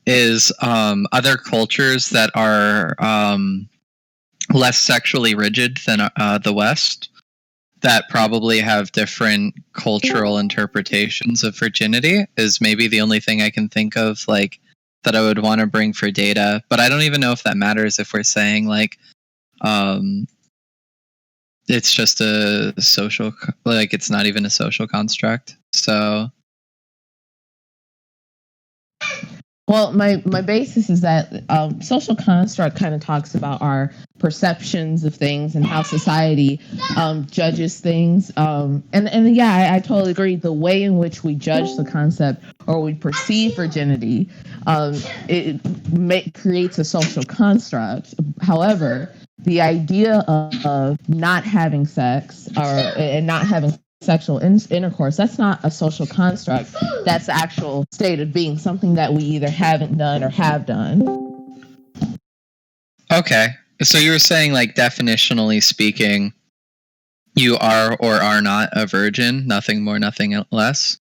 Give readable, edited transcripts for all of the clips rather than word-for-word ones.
is other cultures that are less sexually rigid than the West, that probably have different cultural interpretations of virginity, is maybe the only thing I can think of, like, that I would want to bring for data. But I don't even know if that matters if we're saying, like, it's just a social, like, it's not even a social construct. So... Well, my basis is that social construct kind of talks about our perceptions of things and how society judges things. And yeah, I totally agree. The way in which we judge the concept or we perceive virginity, it creates a social construct. However, the idea of not having sex and not having sexual intercourse, that's not a social construct. That's the actual state of being, something that we either haven't done or have done. Okay, so you were saying, like, definitionally speaking, you are or are not a virgin, nothing more, nothing less?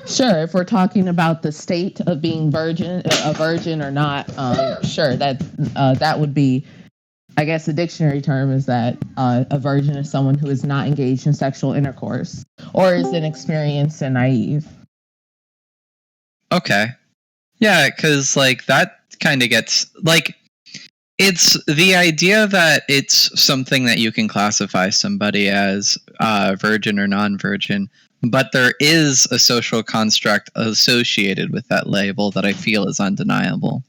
Sure, if we're talking about the state of being a virgin or not, sure, that would be, I guess the dictionary term is that a virgin is someone who is not engaged in sexual intercourse or is inexperienced and naive. Okay. Yeah, because, like, that kind of gets, like, it's the idea that it's something that you can classify somebody as virgin or non-virgin, but there is a social construct associated with that label that I feel is undeniable.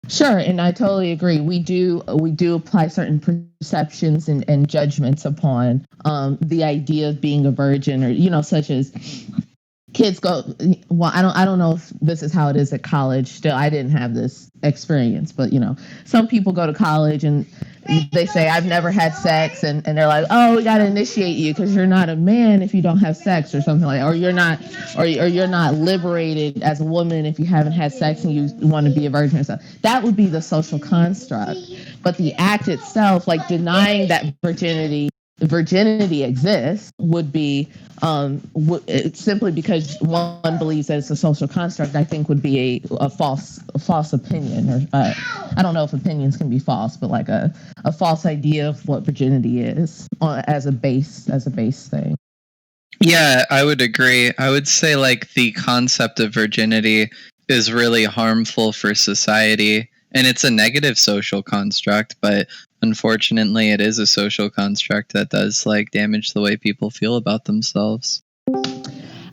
Sure, and I totally agree. We do apply certain perceptions and judgments upon the idea of being a virgin, or such as kids go. Well, I don't know if this is how it is at college. Still, I didn't have this experience, but some people go to college and they say, I've never had sex, and they're like, oh, we got to initiate you because you're not a man if you don't have sex, or something like that. Or you're not liberated as a woman if you haven't had sex and you want to be a virgin or something. That would be the social construct. But the act itself, like denying that virginity exists, would be simply because one believes that it's a social construct, I think would be a false opinion, or I don't know if opinions can be false, but like a false idea of what virginity is as a base thing. Yeah, I would agree. I would say, like, the concept of virginity is really harmful for society, and it's a negative social construct, but unfortunately it is a social construct that does, like, damage the way people feel about themselves.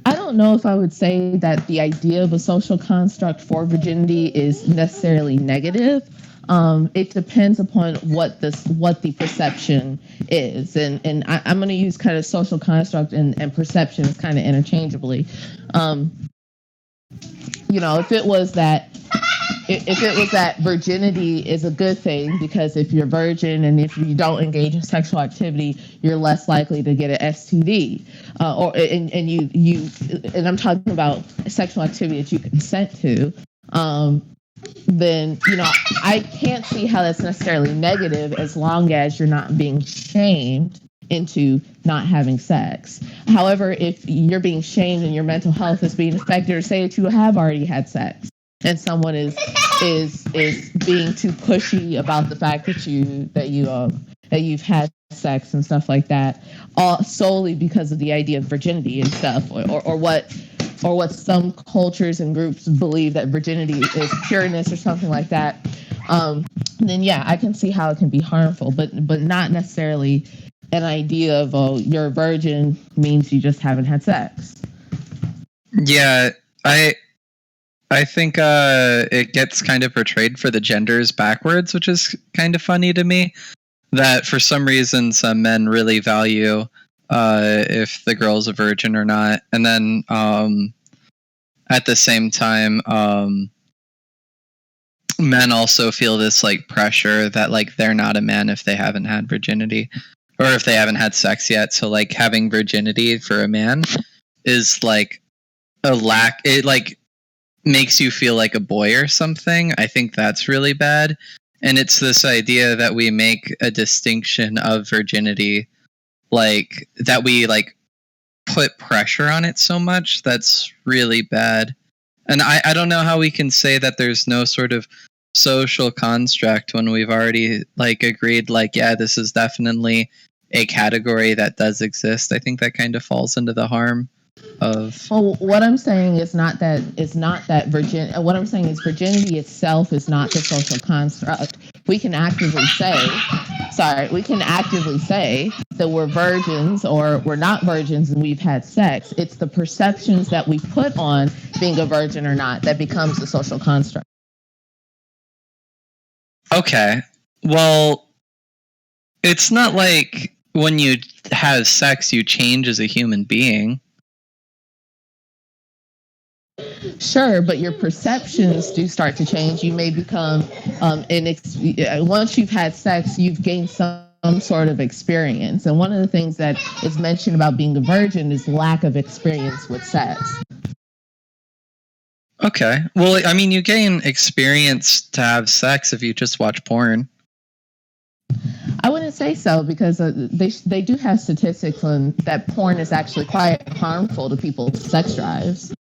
I don't know if I would say that the idea of a social construct for virginity is necessarily negative. It depends upon what the perception is, and I'm going to use kind of social construct and perceptions kind of interchangeably. If it was that virginity is a good thing, because if you're virgin and if you don't engage in sexual activity, you're less likely to get an STD, and I'm talking about sexual activity that you consent to. Then I can't see how that's necessarily negative, as long as you're not being shamed into not having sex. However, if you're being shamed and your mental health is being affected, or say that you have already had sex and someone is being too pushy about the fact that you've had sex and stuff like that, all solely because of the idea of virginity and stuff, or what some cultures and groups believe that virginity is pureness or something like that, then yeah, I can see how it can be harmful, but not necessarily an idea of, oh, you're a virgin means you just haven't had sex. Yeah, I think it gets kind of portrayed for the genders backwards, which is kind of funny to me. That for some reason some men really value if the girl's a virgin or not, and then at the same time men also feel this, like, pressure that, like, they're not a man if they haven't had virginity, or if they haven't had sex yet. So, like, having virginity for a man is like a lack. It, like, makes you feel like a boy or something. I think that's really bad. And it's this idea that we make a distinction of virginity, like, that we, like, put pressure on it so much. That's really bad. And I don't know how we can say that there's no sort of social construct when we've already like agreed like, yeah, this is definitely a category that does exist. I think that kind of falls into the harm of. Well, what I'm saying is not that virgin. What I'm saying is virginity itself is not the social construct. We can actively say that we're virgins or we're not virgins and we've had sex. It's the perceptions that we put on being a virgin or not that becomes the social construct. Okay. Well, it's not like when you have sex, you change as a human being. Sure, but your perceptions do start to change. You may become, once you've had sex, you've gained some sort of experience. And one of the things that is mentioned about being a virgin is lack of experience with sex. Okay. Well, I mean, you gain experience to have sex if you just watch porn. I wouldn't say so because they do have statistics on that porn is actually quite harmful to people's sex drives.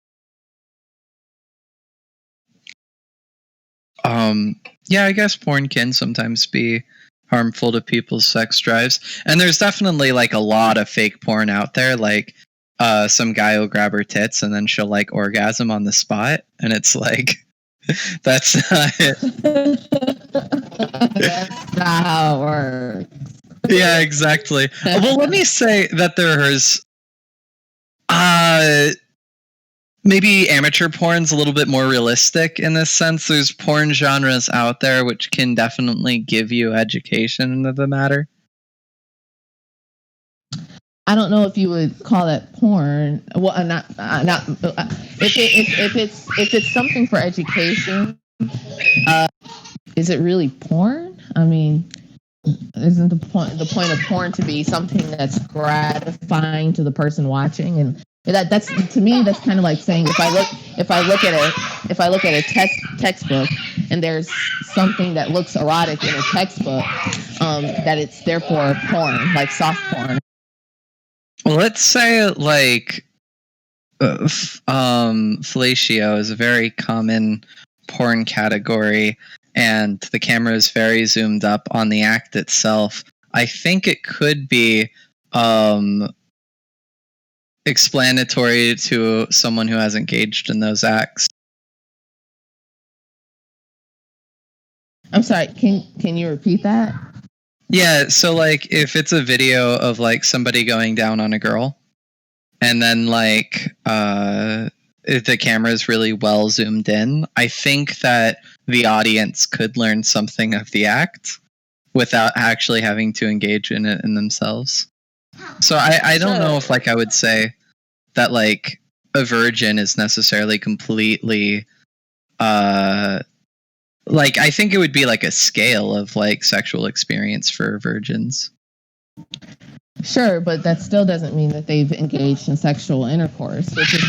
Yeah, I guess porn can sometimes be harmful to people's sex drives. And there's definitely like a lot of fake porn out there. Like some guy will grab her tits and then she'll like orgasm on the spot. And it's like, that's not it. That's not how it works. Yeah, exactly. Well, let me say that there's maybe amateur porn's a little bit more realistic in this sense. There's porn genres out there which can definitely give you education into the matter. I don't know if you would call that porn. Well, not if it's something for education. Is it really porn? I mean, isn't the point of porn to be something that's gratifying to the person watching? And that's to me, that's kind of like saying if I look at a textbook and there's something that looks erotic in a textbook, that it's therefore porn, like soft porn. Well, let's say like fellatio is a very common porn category, and the camera is very zoomed up on the act itself. I think it could be explanatory to someone who has engaged in those acts. I'm sorry, can you repeat that? Yeah, so like if it's a video of like somebody going down on a girl, and then like if the camera is really well zoomed in, I think that the audience could learn something of the act without actually having to engage in it in themselves. So I don't know if like I would say that like a virgin is necessarily completely like I think it would be like a scale of like sexual experience for virgins. Sure, but that still doesn't mean that they've engaged in sexual intercourse, which is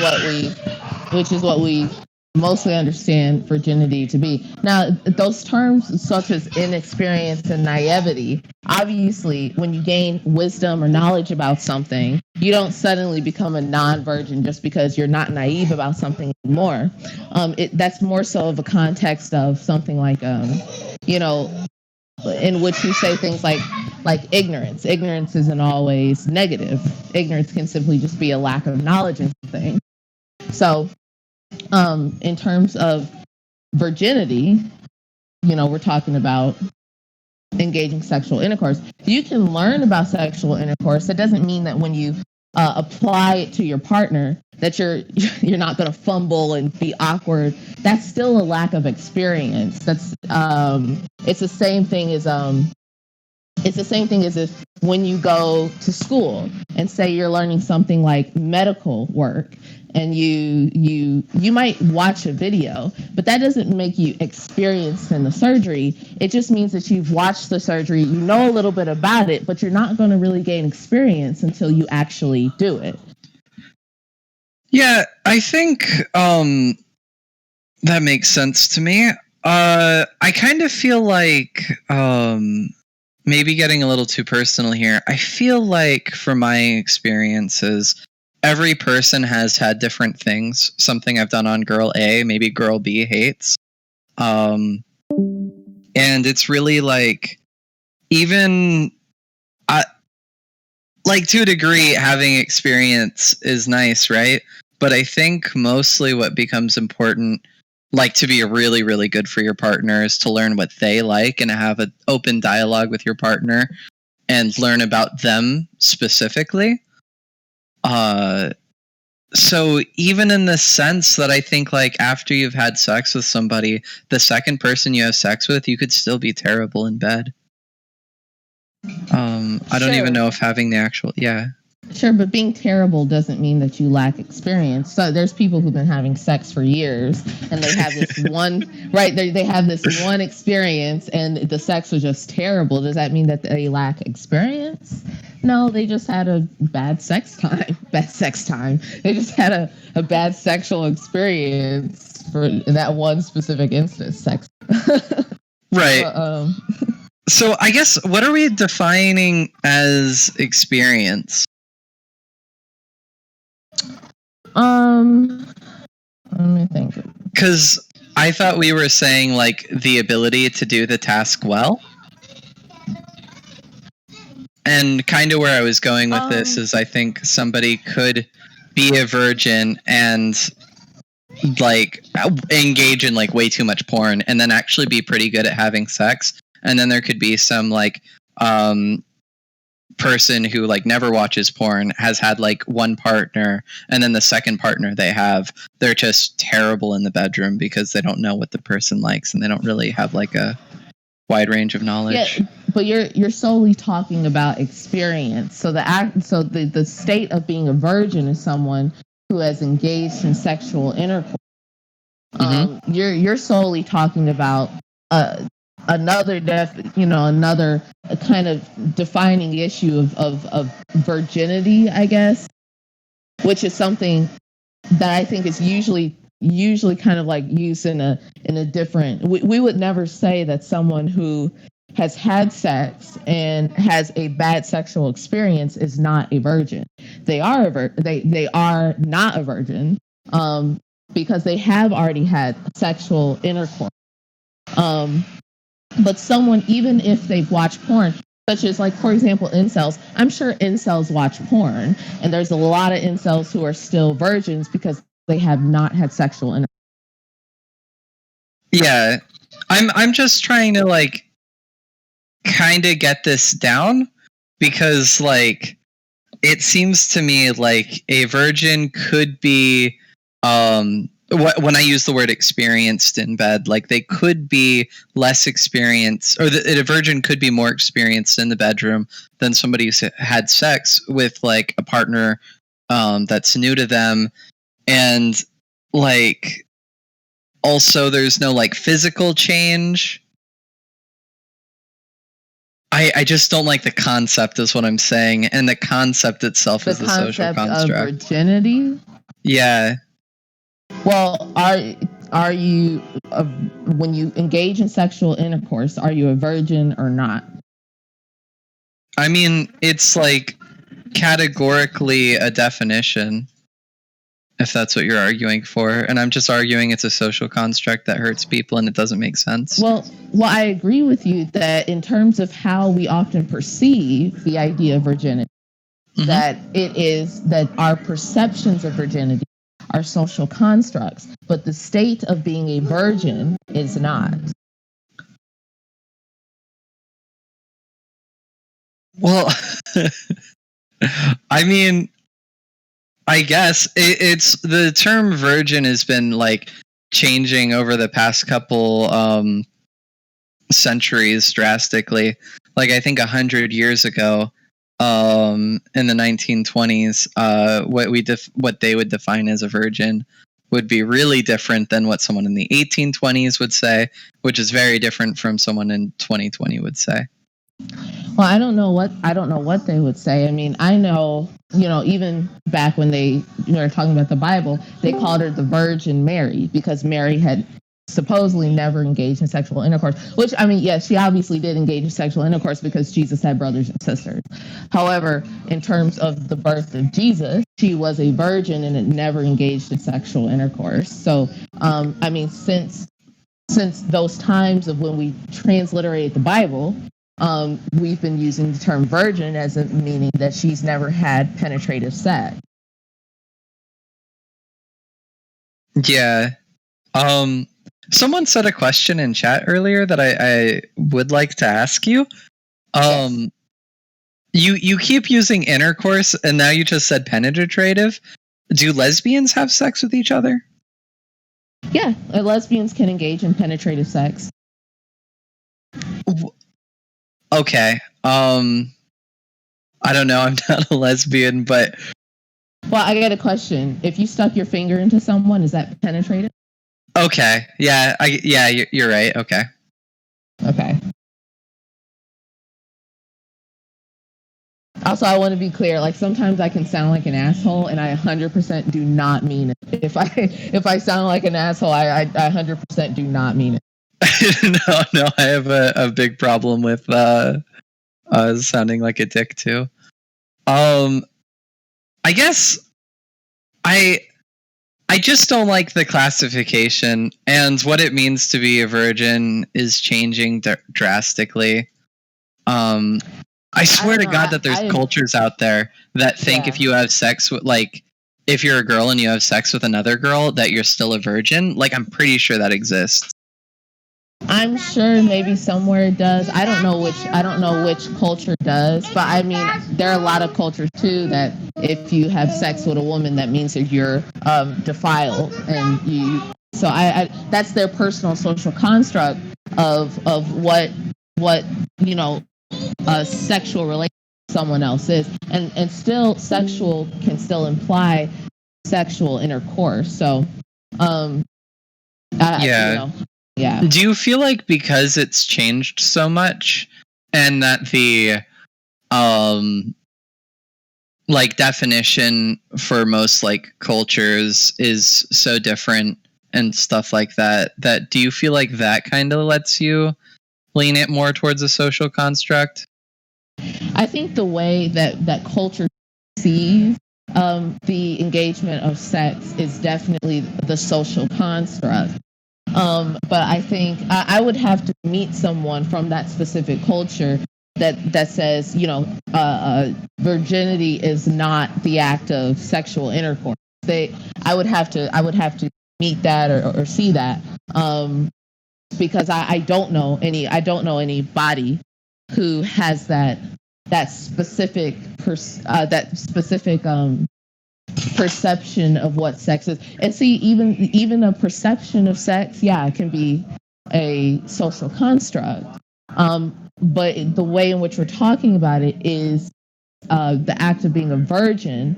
what we mostly understand virginity to be. Now, those terms such as inexperience and naivety, obviously, when you gain wisdom or knowledge about something, you don't suddenly become a non-virgin just because you're not naive about something anymore. That's more so of a context of something like, in which you say things like ignorance. Ignorance isn't always negative. Ignorance can simply just be a lack of knowledge in something. So, in terms of virginity, we're talking about engaging sexual intercourse. You can learn about sexual intercourse. That doesn't mean that when you apply it to your partner that you're not going to fumble and be awkward. That's still a lack of experience. That's it's the same thing as if when you go to school and say you're learning something like medical work, and you might watch a video, but that doesn't make you experienced in the surgery. It just means that you've watched the surgery, you know a little bit about it, but you're not going to really gain experience until you actually do it. Yeah, I think that makes sense to me. I kind of feel like maybe getting a little too personal here. I feel like from my experiences, every person has had different things. Something I've done on girl A, maybe girl B hates. And it's really like, even like to a degree, having experience is nice, right? But I think mostly what becomes important, like to be really, really good for your partner, is to learn what they like and have an open dialogue with your partner and learn about them specifically. So even in the sense that I think, like, after you've had sex with somebody, the second person you have sex with, you could still be terrible in bed. I don't even know if having the actual, Sure, but being terrible doesn't mean that you lack experience. So there's people who've been having sex for years, and they have this one, right? They have this one experience, and the sex was just terrible. Does that mean that they lack experience? No, they just had a bad sex time. They just had a bad sexual experience for that one specific instance. Sex. Right. So I guess, what are we defining as experience? Let me think. Because I thought we were saying, like, the ability to do the task well. And kind of where I was going with this is, I think somebody could be a virgin and, like, engage in, like, way too much porn and then actually be pretty good at having sex. And then there could be some, like, person who, like, never watches porn, has had, like, one partner, and then the second partner they have, they're just terrible in the bedroom because they don't know what the person likes and they don't really have, like, a wide range of knowledge. Yeah, but you're solely talking about experience. So the state of being a virgin is someone who has engaged in sexual intercourse. You're solely talking about another kind of defining issue of virginity, I guess, which is something that I think is usually kind of like used in a different. We would never say that someone who has had sex and has a bad sexual experience is not a virgin. They are they are not a virgin because they have already had sexual intercourse. But someone, even if they've watched porn, such as, like, for example, incels, I'm sure incels watch porn, and there's a lot of incels who are still virgins because they have not had sexual intercourse. Yeah, I'm just trying to, like, kind of get this down because, like, it seems to me like a virgin could be when I use the word experienced in bed, like, they could be less experienced, or a virgin could be more experienced in the bedroom than somebody who's had sex with, like, a partner that's new to them. And, like, also there's no, like, physical change. I just don't like the concept is what I'm saying, and the concept itself is the social construct. Of virginity? Yeah. Well, are you when you engage in sexual intercourse, are you a virgin or not? I mean, it's, like, categorically a definition, if that's what you're arguing for, and I'm just arguing it's a social construct that hurts people and it doesn't make sense. Well, I agree with you that in terms of how we often perceive the idea of virginity, that it is that our perceptions of virginity are social constructs, but the state of being a virgin is not. Well, I mean, I guess it's the term virgin has been, like, changing over the past couple centuries drastically. Like, I think 100 years ago, in the 1920s, what they would define as a virgin would be really different than what someone in the 1820s would say, which is very different from someone in 2020 would say. Well, I don't know what they would say. I mean, I know, even back when they were talking about the Bible, they called her the Virgin Mary because Mary had supposedly never engaged in sexual intercourse, which, I mean, yes, she obviously did engage in sexual intercourse because Jesus had brothers and sisters. However, in terms of the birth of Jesus, she was a virgin and it never engaged in sexual intercourse. So, I mean, since those times of when we transliterated the Bible, we've been using the term virgin as a meaning that she's never had penetrative sex. Yeah. Someone said a question in chat earlier that I would like to ask you. Yes. You keep using intercourse, and now you just said penetrative. Do lesbians have sex with each other? Yeah, lesbians can engage in penetrative sex. Okay. I don't know. I'm not a lesbian, but Well, I got a question. If you stuck your finger into someone, is that penetrative? okay. Yeah. You're right. Okay. Okay. Also, I want to be clear. Like sometimes I can sound like an asshole, and I 100% do not mean it. If I sound like an asshole, I 100% do not mean it. No. I have a big problem with sounding like a dick too. I guess I just don't like the classification, and what it means to be a virgin is changing drastically. I swear to God that there's cultures out there that think if you have sex with, like, if you're a girl and you have sex with another girl, that you're still a virgin. Like, I'm pretty sure that exists. I'm sure maybe somewhere it does. I don't know which culture does, but I mean there are a lot of cultures too that if you have sex with a woman, that means that you're defiled, and you. So I that's their personal social construct of what a sexual relation with someone else is, and still sexual can still imply sexual intercourse. So Yeah. Do you feel like because it's changed so much and that the like definition for most like cultures is so different and stuff like that, do you feel like that kind of lets you lean it more towards a social construct? I think the way that culture sees the engagement of sex is definitely the social construct. But I think I would have to meet someone from that specific culture that says, virginity is not the act of sexual intercourse. I would have to meet that or see that, because I don't know anybody who has that specific perception of what sex is. And see, even a perception of sex, it can be a social construct. But the way in which we're talking about it is the act of being a virgin,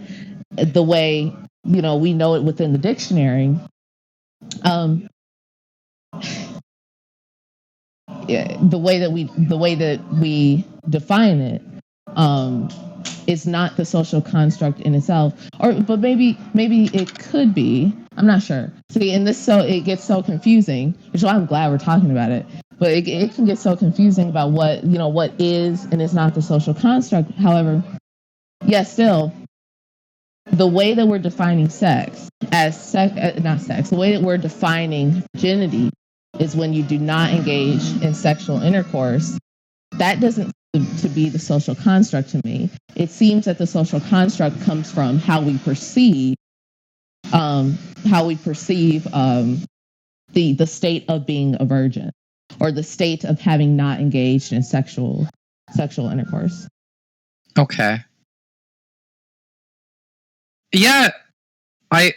the way we know it within the dictionary. The way that we define it is not the social construct in itself, but maybe it could be. I'm not sure. See, and it gets so confusing, which is why I'm glad we're talking about it. But it can get so confusing about what is and is not the social construct. However, still, the way that we're defining sex as not sex, the way that we're defining virginity is when you do not engage in sexual intercourse. That doesn't seem to be the social construct to me. It seems that the social construct comes from how we perceive the state of being a virgin, or the state of having not engaged in sexual intercourse. Okay. Yeah, I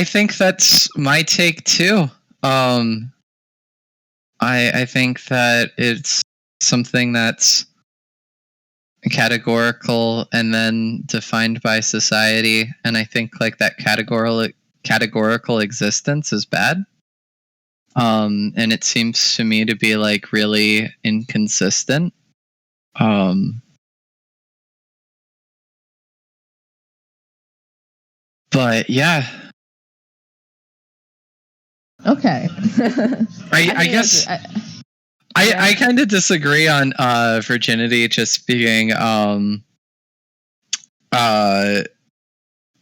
think that's my take too. I think that it's something that's categorical and then defined by society, and I think like that categorical existence is bad. And it seems to me to be like really inconsistent. But yeah. Okay. I guess I kind of disagree on virginity just being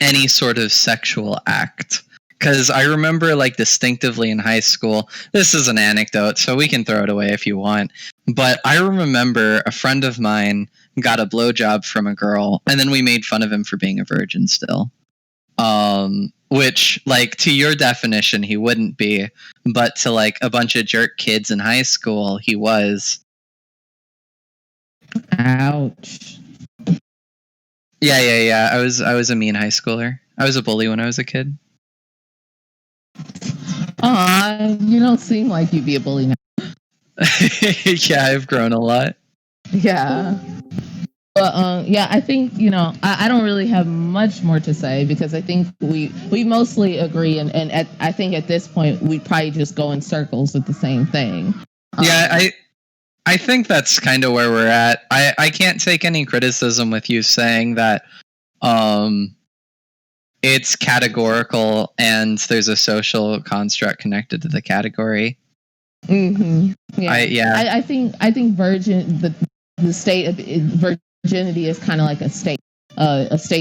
any sort of sexual act. Because I remember, like, distinctively in high school, this is an anecdote, so we can throw it away if you want, but I remember a friend of mine got a blowjob from a girl, and then we made fun of him for being a virgin still. Which, like, to your definition, he wouldn't be, but to, like, a bunch of jerk kids in high school, he was. Ouch. Yeah. I was a mean high schooler. I was a bully when I was a kid. You don't seem like you'd be a bully now. Yeah, I've grown a lot. Yeah. But yeah, I think, I don't really have much more to say because I think we mostly agree, and I think at this point we'd probably just go in circles with the same thing. Yeah, I think that's kind of where we're at. I can't take any criticism with you saying that it's categorical and there's a social construct connected to the category. Mm-hmm. Yeah. I think the state of virginity is kind of like a state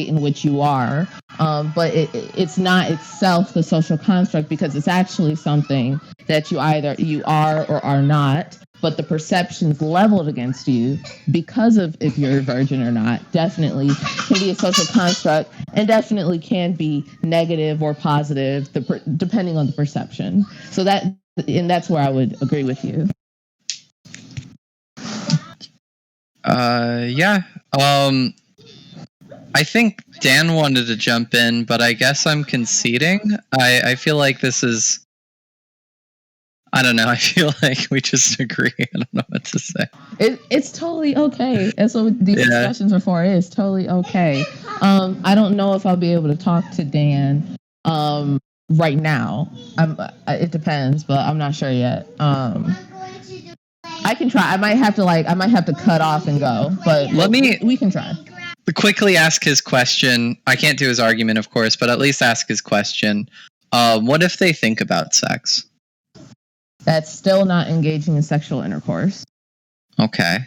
in which you are, but it's not itself the social construct because it's actually something that you are or are not. But the perceptions leveled against you because of if you're a virgin or not definitely can be a social construct and definitely can be negative or positive depending on the perception. So that's where I would agree with you. Yeah. I think Dan wanted to jump in, but I guess I'm conceding. I feel like this is... I don't know. I feel like we just agree. I don't know what to say. It's totally okay. That's what these discussions are for. It is totally okay. I don't know if I'll be able to talk to Dan right now. It depends, but I'm not sure yet. I can try. I might have to cut off and go, but we can try. Quickly ask his question. I can't do his argument, of course, but at least ask his question. What if they think about sex? That's still not engaging in sexual intercourse. Okay.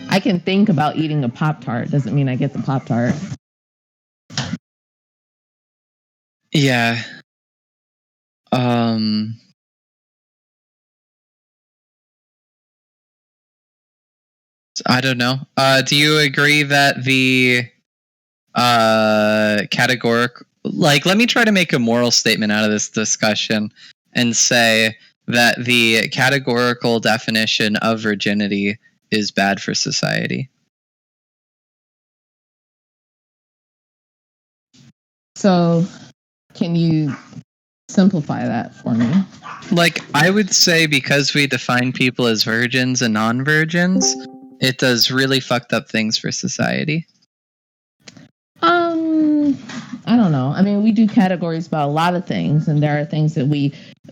I can think about eating a Pop-Tart. Doesn't mean I get the Pop-Tart. Yeah. I don't know. Do you agree that the categorical... Like, let me try to make a moral statement out of this discussion and say that the categorical definition of virginity is bad for society. So, can you simplify that for me? Like, I would say because we define people as virgins and non-virgins, it does really fucked up things for society. I don't know. I mean, we do categories about a lot of things, and there are things that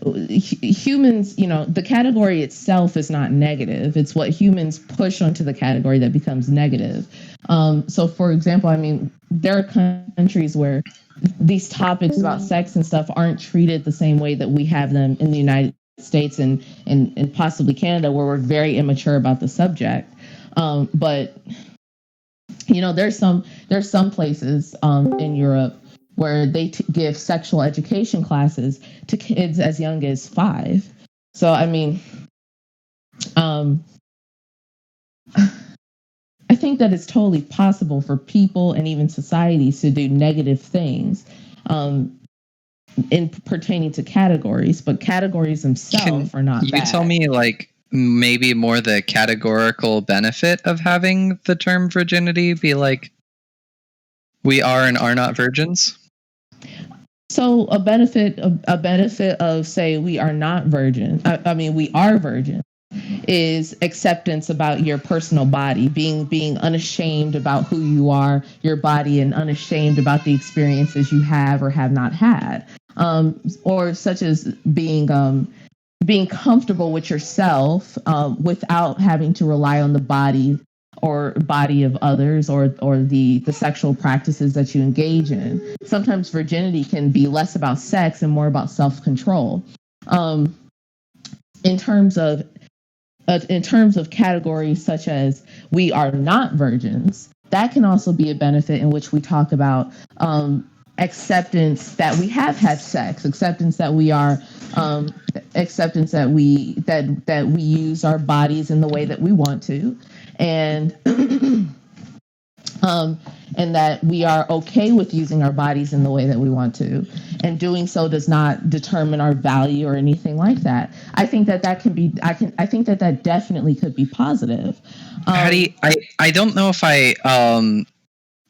humans, the category itself is not negative. It's what humans push onto the category that becomes negative. So, for example, I mean, there are countries where these topics about sex and stuff aren't treated the same way that we have them in the United States and possibly Canada, where we're very immature about the subject. But there's some places in Europe where they give sexual education classes to kids as young as 5. So, I mean, I think that it's totally possible for people and even societies to do negative things in pertaining to categories, but categories themselves are not bad. You tell me, like, maybe more the categorical benefit of having the term virginity be like, we are and are not virgins? So a benefit of say we are not virgin. I mean, we are virgin is acceptance about your personal body, being unashamed about who you are, your body, and unashamed about the experiences you have or have not had, or such as being comfortable with yourself without having to rely on the body or body of others, or the sexual practices that you engage in. Sometimes virginity can be less about sex and more about self-control. In terms of categories such as we are not virgins, that can also be a benefit in which we talk about acceptance that we have had sex, acceptance that we are, acceptance that we use our bodies in the way that we want to, and and that we are okay with using our bodies in the way that we want to, and doing so does not determine our value or anything like that. I think that can be. I think that definitely could be positive. Patty, I don't know if I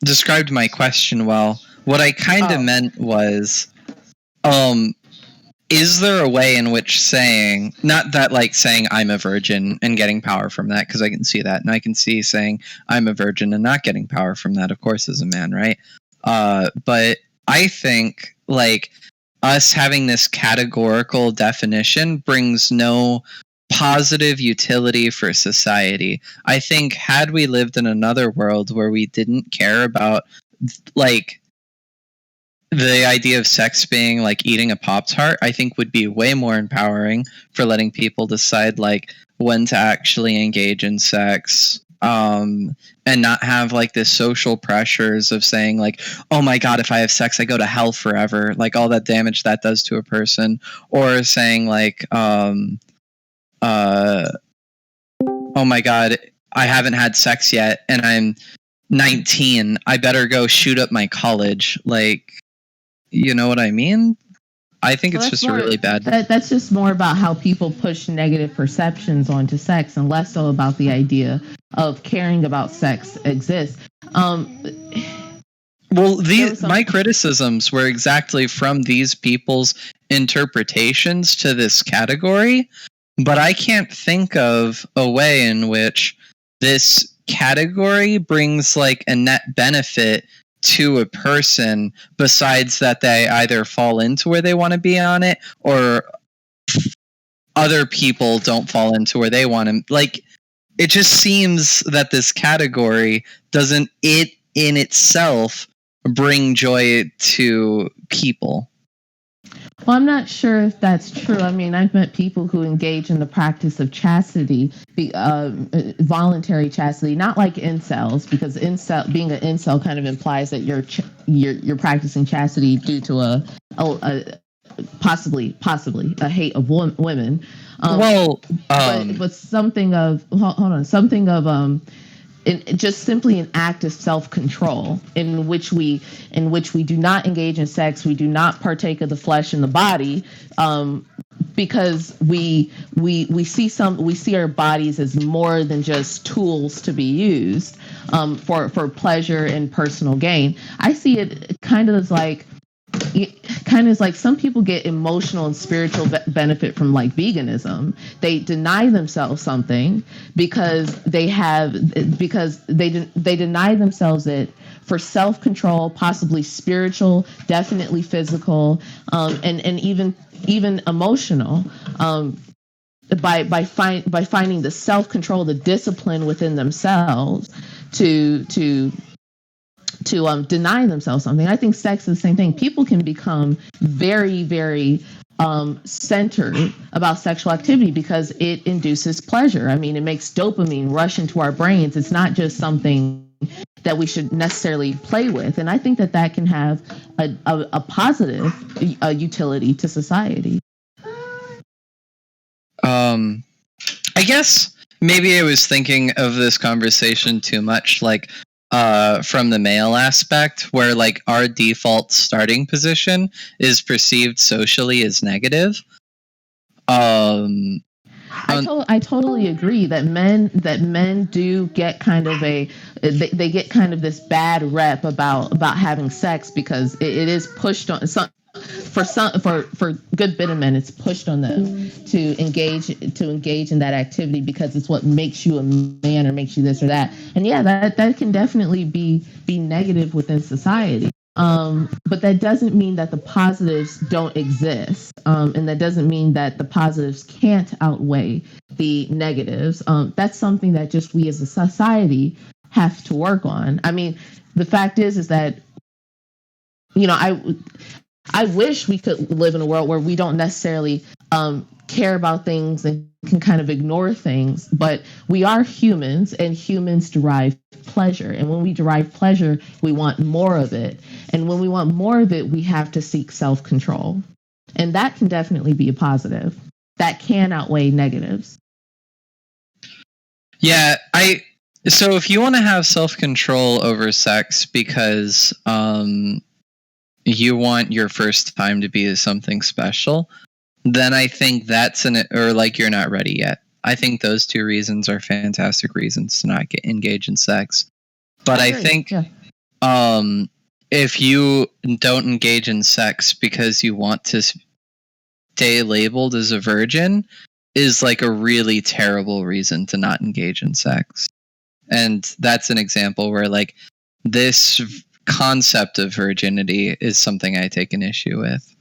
described my question well. What I kind of meant was, is there a way in which saying, not that like saying I'm a virgin and getting power from that, because I can see that, and I can see saying I'm a virgin and not getting power from that, of course, as a man, right? But I think like us having this categorical definition brings no positive utility for society. I think had we lived in another world where we didn't care about like the idea of sex being like eating a Pop-Tart, I think would be way more empowering for letting people decide like when to actually engage in sex, and not have like this social pressures of saying like, oh my god, if I have sex I go to hell forever, like all that damage that does to a person, or saying like oh my god, I haven't had sex yet and I'm 19, I better go shoot up my college. Like, you know what I mean? I think it's just really bad. That's just more about how people push negative perceptions onto sex, and less so about the idea of caring about sex exists. Well, my criticisms were exactly from these people's interpretations to this category, but I can't think of a way in which this category brings like a net benefit to a person besides that they either fall into where they want to be on it, or other people don't fall into where they want to. Like, it just seems that this category doesn't in itself bring joy to people. Well, I'm not sure if that's true. I mean, I've met people who engage in the practice of chastity, voluntary chastity, not like incels, because being an incel kind of implies that you're practicing chastity due to a possibly a hate of women. But something of just simply an act of self-control in which we do not engage in sex, we do not partake of the flesh and the body, because we see our bodies as more than just tools to be used for pleasure and personal gain. I see it kind of as like some people get emotional and spiritual benefit from like veganism. They deny themselves something because they deny themselves it for self-control, possibly spiritual, definitely physical, and even emotional. By finding the self-control, the discipline within themselves to deny themselves something. I think sex is the same thing. People can become very, very centered about sexual activity because it induces pleasure. I mean, it makes dopamine rush into our brains. It's not just something that we should necessarily play with. And I think that can have a positive utility to society. I guess maybe I was thinking of this conversation too much, like from the male aspect, where like our default starting position is perceived socially as negative. I totally agree that men do get kind of they get kind of this bad rep about having sex because it is pushed on some. For a good bit of men, it's pushed on them to engage in that activity because it's what makes you a man or makes you this or that. And yeah, that can definitely be negative within society. But that doesn't mean that the positives don't exist. And that doesn't mean that the positives can't outweigh the negatives. That's something that just we as a society have to work on. I mean, the fact is that, I wish we could live in a world where we don't necessarily care about things and can kind of ignore things, but we are humans and humans derive pleasure. And when we derive pleasure, we want more of it. And when we want more of it, we have to seek self-control. And that can definitely be a positive. That can outweigh negatives. Yeah, so if you want to have self-control over sex because you want your first time to be something special, then I think or like you're not ready yet. I think those two reasons are fantastic reasons to not engage in sex. But I think if you don't engage in sex because you want to stay labeled as a virgin is like a really terrible reason to not engage in sex. And that's an example where like this concept of virginity is something I take an issue with.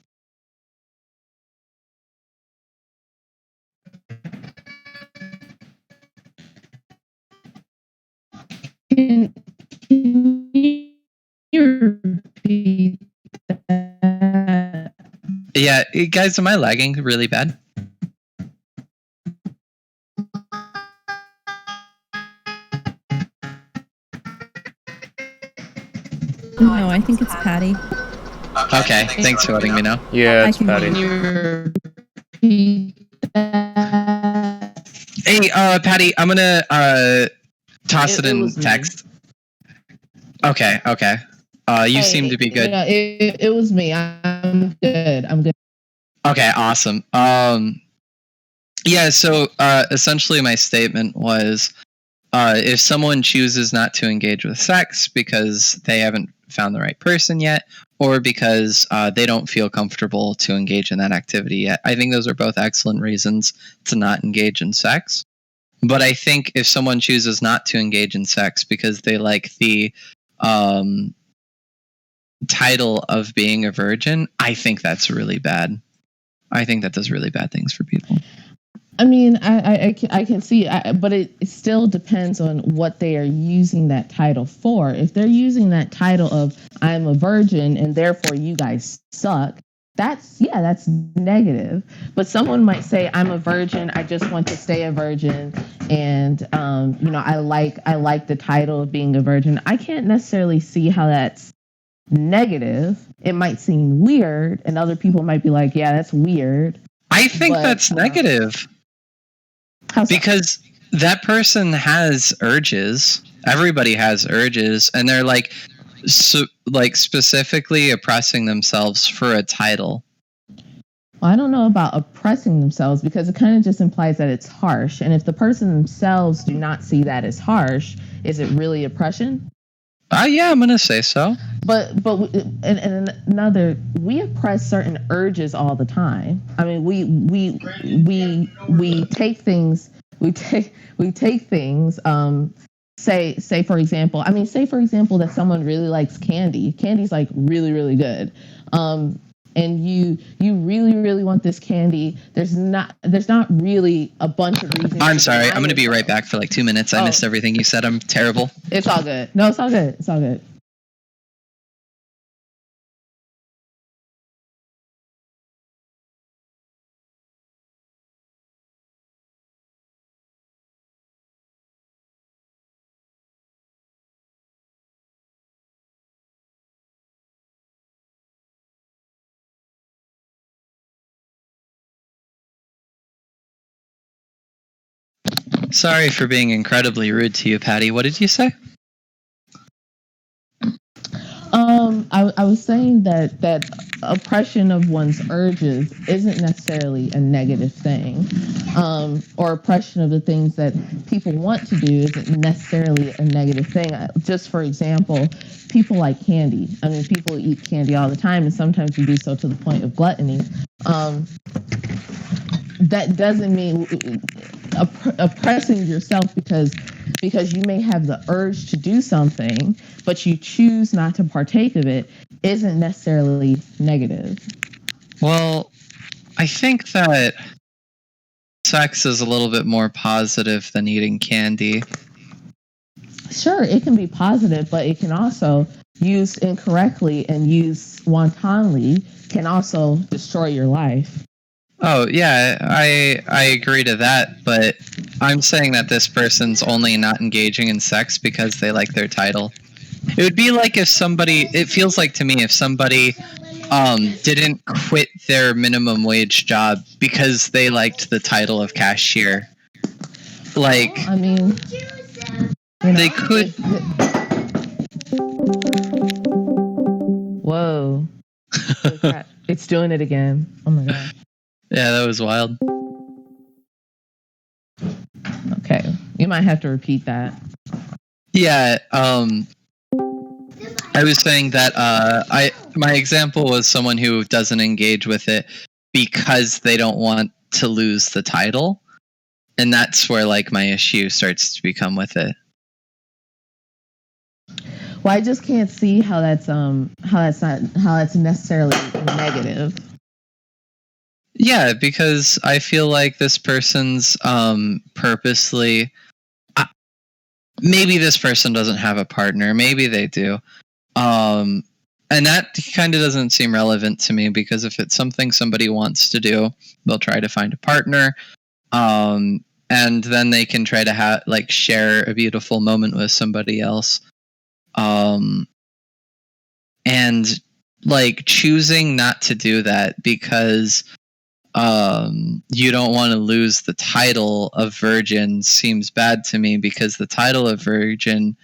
Can you repeat that? Yeah, guys, am I lagging really bad? No, I think it's Patty. Okay, thanks for letting me know. Yeah, it's Patty. Hey, Patty, I'm gonna toss it in text. Okay. You seem to be good. It was me. I'm good. Okay, awesome. Yeah, so essentially my statement was if someone chooses not to engage with sex because they haven't found the right person yet, or because they don't feel comfortable to engage in that activity yet, I think those are both excellent reasons to not engage in sex. But I think if someone chooses not to engage in sex because they like the title of being a virgin, I think that's really bad. I think that does really bad things for people. I mean, I can see, but it still depends on what they are using that title for. If they're using that title of I'm a virgin and therefore you guys suck, that's negative. But someone might say I'm a virgin, I just want to stay a virgin, and I like the title of being a virgin. I can't necessarily see how that's negative. It might seem weird, and other people might be like, yeah, that's weird. I think that's negative. Because that person has urges. Everybody has urges, and they're like specifically oppressing themselves for a title. Well, I don't know about oppressing themselves, because it kind of just implies that it's harsh. And if the person themselves do not see that as harsh, is it really oppression? Yeah, I'm gonna say so. But and another, we oppress certain urges all the time. I mean, we take things. We take things. Say for example that someone really likes candy. Candy's like really, really good. And you really, really want this candy. There's not really a bunch of reasons. I'm sorry. I'm going to be right back for like 2 minutes. I missed everything you said. I'm terrible. It's all good. No, it's all good. It's all good. Sorry for being incredibly rude to you, Patty. What did you say? I was saying that oppression of one's urges isn't necessarily a negative thing, or oppression of the things that people want to do isn't necessarily a negative thing. Just for example, people like candy. I mean, people eat candy all the time, and sometimes we do so to the point of gluttony. That doesn't mean oppressing yourself because because you may have the urge to do something, but you choose not to partake of it, isn't necessarily negative. Well, I think that sex is a little bit more positive than eating candy. Sure, it can be positive, but it can also, used incorrectly and used wantonly, can also destroy your life. Oh, yeah, I agree to that, but I'm saying that this person's only not engaging in sex because they like their title. It would be like if somebody, it feels like to me, if somebody didn't quit their minimum wage job because they liked the title of cashier. Like, I mean, they could. Whoa. It's doing it again. Oh my god. Yeah, that was wild. Okay. You might have to repeat that. Yeah, I was saying that my example was someone who doesn't engage with it because they don't want to lose the title, and that's where like my issue starts to become with it. Well, I just can't see how that's necessarily negative. Yeah, because I feel like this person's purposely. Maybe this person doesn't have a partner. Maybe they do. And that kind of doesn't seem relevant to me because if it's something somebody wants to do, they'll try to find a partner. And then they can try to share a beautiful moment with somebody else. And like choosing not to do that because you don't want to lose the title of virgin seems bad to me because the title of virgin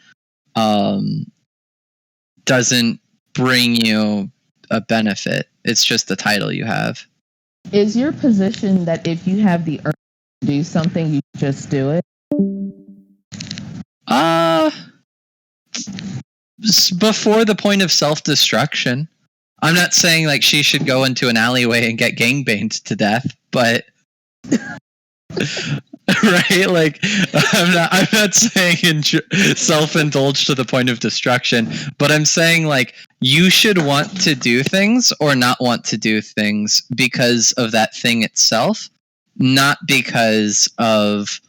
doesn't bring you a benefit. It's just the title you have. Is your position that if you have the urge to do something, you just do it? Before the point of self-destruction. I'm not saying like she should go into an alleyway and get gangbanged to death, but right, like I'm not saying self-indulge to the point of destruction, but I'm saying like you should want to do things or not want to do things because of that thing itself, not because of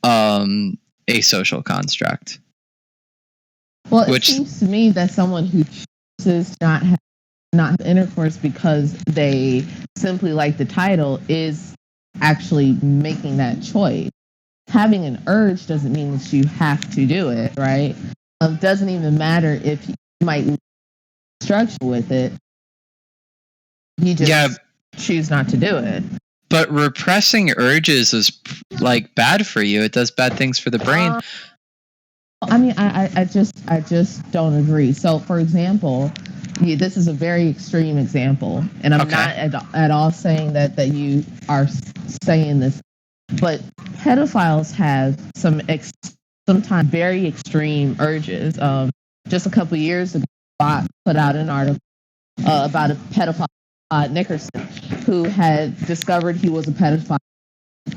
a social construct. Well, it seems to me that someone who chooses not have intercourse because they simply like the title is actually making that choice. Having an urge doesn't mean that you have to do it, right? Doesn't even matter if you might struggle with it. You just choose not to do it. But repressing urges is like bad for you. It does bad things for the brain. I mean, I just don't agree. So, for example, this is a very extreme example, and I'm not at all saying that you are saying this, but pedophiles have sometimes very extreme urges. Just a couple years ago, I put out an article about a pedophile, Nickerson, who had discovered he was a pedophile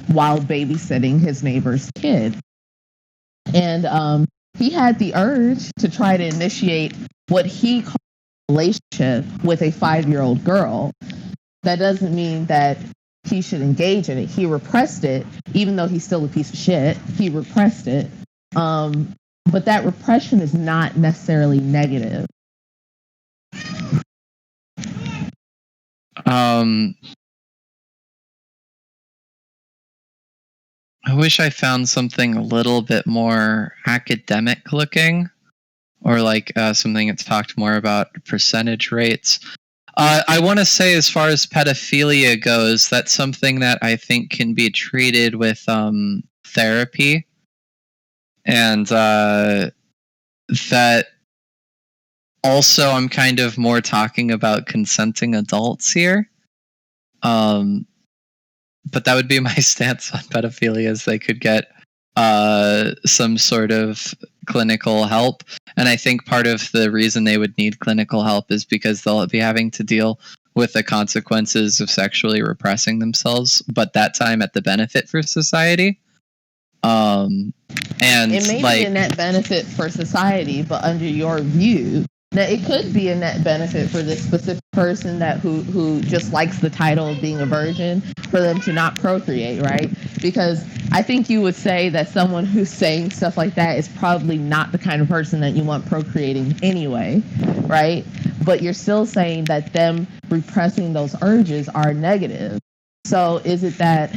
while babysitting his neighbor's kid. And he had the urge to try to initiate what he called a relationship with a 5-year-old girl. That doesn't mean that he should engage in it. He repressed it, even though he's still a piece of shit. He repressed it. But that repression is not necessarily negative. I wish I found something a little bit more academic looking, or like something that talked more about percentage rates. I want to say, as far as pedophilia goes, that's something that I think can be treated with therapy, and that also I'm kind of more talking about consenting adults here. But that would be my stance on pedophilia, is they could get some sort of clinical help. And I think part of the reason they would need clinical help is because they'll be having to deal with the consequences of sexually repressing themselves, but that time at the benefit for society. And it may be a net benefit for society, but under your view, now it could be a net benefit for this specific person that who just likes the title of being a virgin, for them to not procreate, right? Because I think you would say that someone who's saying stuff like that is probably not the kind of person that you want procreating anyway, right? But you're still saying that them repressing those urges are negative. So is it that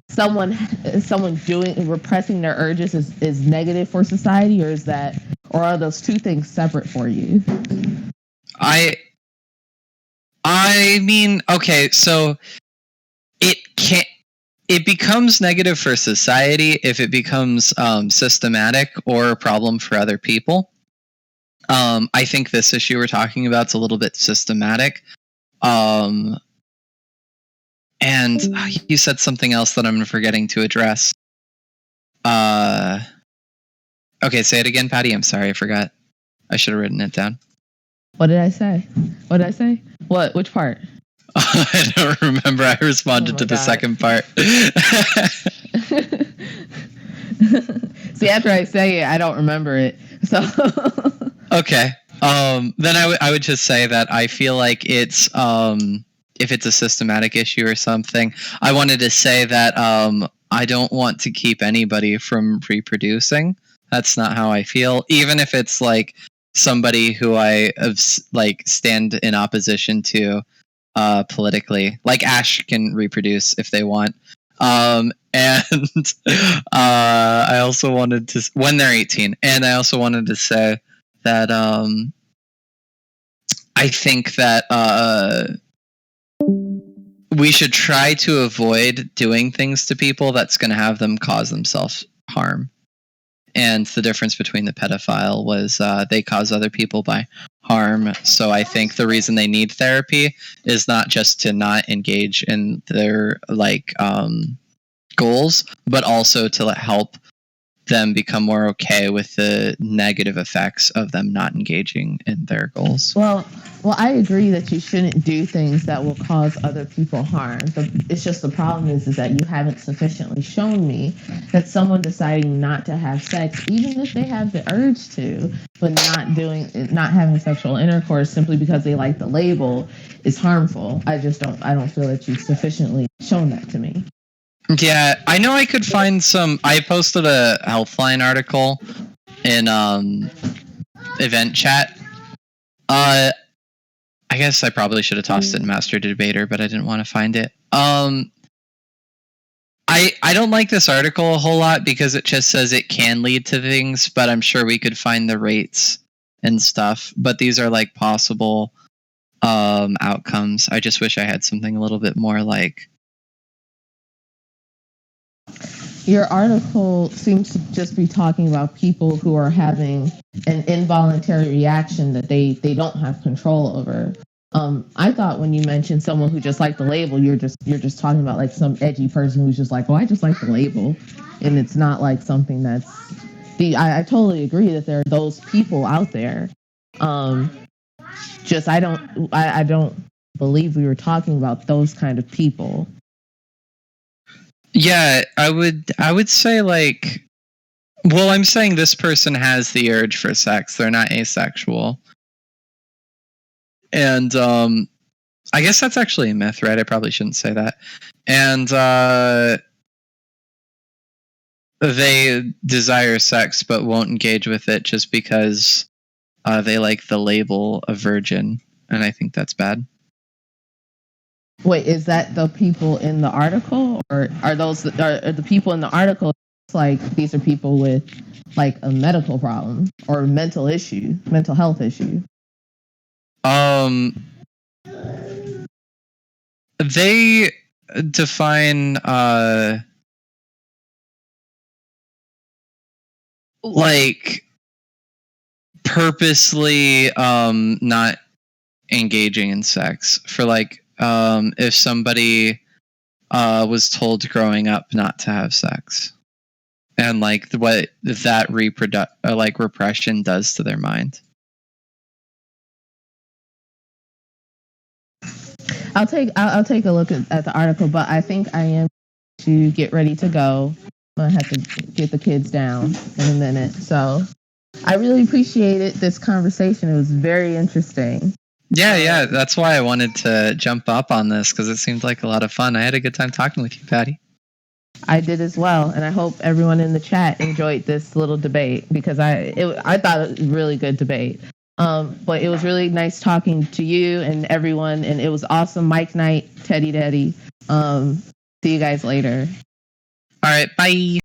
someone repressing their urges is negative for society, or are those two things separate for you? I mean, okay, so it becomes negative for society if it becomes systematic or a problem for other people. I think this issue we're talking about is a little bit systematic. And you said something else that I'm forgetting to address. Okay, say it again, Patty. I'm sorry, I forgot. I should have written it down. What did I say? What? Which part? I don't remember. I responded to the second part. See, after I say it, I don't remember it. So okay. Then I would just say that I feel like it's if it's a systematic issue or something. I wanted to say that I don't want to keep anybody from reproducing. That's not how I feel. Even if it's like somebody who I like stand in opposition to politically, like Ash can reproduce if they want. And I also wanted to, when they're 18, and I also wanted to say that I think that we should try to avoid doing things to people that's going to have them cause themselves harm. And the difference between the pedophile was they cause other people by harm. So I think the reason they need therapy is not just to not engage in their goals, but also to help them become more okay with the negative effects of them not engaging in their goals. Well, I agree that you shouldn't do things that will cause other people harm. It's just the problem is that you haven't sufficiently shown me that someone deciding not to have sex, even if they have the urge to, but not having sexual intercourse simply because they like the label, is harmful. I don't feel that you've sufficiently shown that to me. Yeah, I know I could find some. I posted a Healthline article in event chat. I guess I probably should have tossed it in Master Debater, but I didn't want to find it. I don't like this article a whole lot because it just says it can lead to things, but I'm sure we could find the rates and stuff. But these are like possible outcomes. I just wish I had something a little bit more like. Your article seems to just be talking about people who are having an involuntary reaction that they don't have control over. I thought when you mentioned someone who just liked the label, you're just talking about like some edgy person who's just like, oh, I just like the label, and it's not like something that's. I totally agree that there are those people out there. Just I don't believe we were talking about those kind of people. Yeah, I would say like, well, I'm saying this person has the urge for sex. They're not asexual. And I guess that's actually a myth, right? I probably shouldn't say that. And they desire sex but won't engage with it just because they like the label of virgin. And I think that's bad. Wait, is that the people in the article, or are the people in the article like these are people with like a medical problem or mental health issue? They define like purposely not engaging in sex for like if somebody was told growing up not to have sex, and like what that repression does to their mind. I'll take a look at the article, but I think I am to get ready to go. I have to get the kids down in a minute. So I really appreciated this conversation. It was very interesting. Yeah, that's why I wanted to jump up on this, because it seemed like a lot of fun. I had a good time talking with you, Patty. I did as well, and I hope everyone in the chat enjoyed this little debate, because I thought it was a really good debate. But it was really nice talking to you and everyone, and it was awesome. Mike Knight, Teddy Daddy. See you guys later. All right, bye.